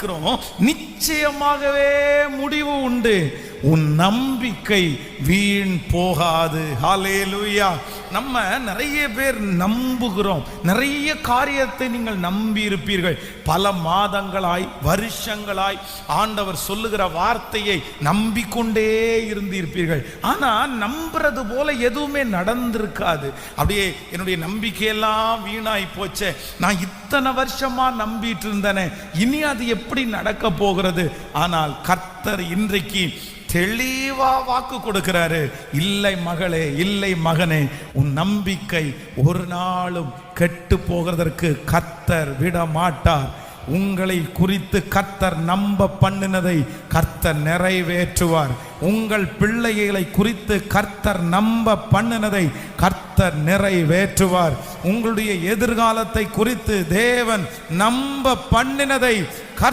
வாசிக்கிறோம், நிச்சயமாகவே முடிவு உண்டு, உன் நம்பிக்கை வீண் போகாது. ஹல்லேலூயா. நம்ம நிறைய பேர் நம்புகிறோம். நிறைய காரியத்தை நீங்கள் நம்பி இருப்பீர்கள். பல மாதங்களாய் வருஷங்களாய் ஆண்டவர் சொல்லுகிற வார்த்தையை நம்பிக்கொண்டே இருந்திருப்பீர்கள். ஆனா நம்புறது போல எதுவுமே நடந்திருக்காது. அப்படியே என்னுடைய நம்பிக்கையெல்லாம் வீணாய் போச்சே, நான் இத்தனை வருஷமா நம்பிட்டு இருந்தேனே, இனி அது எப்படி நடக்க போகிறது? ஆனால் கர்த்தர் இன்றைக்கு தெளிவா வாக்கு கொடுக்கிறாரு. இல்லை மகளே, இல்லை மகனே, உன் நம்பிக்கை ஒரு நாளும் கெட்டு போகிறதற்கு கர்த்தர் விட மாட்டார். உங்களை குறித்து கர்த்தர் நம்ப பண்ணினதை கர்த்தர் நிறைவேற்றுவார். உங்கள் பிள்ளைகளை குறித்து கர்த்தர் நம்ப பண்ணினதை கர்த்தர் நிறைவேற்றுவார். உங்களுடைய எதிர்காலத்தை குறித்து தேவன் நம்ப பண்ணினதை கர்த்தர்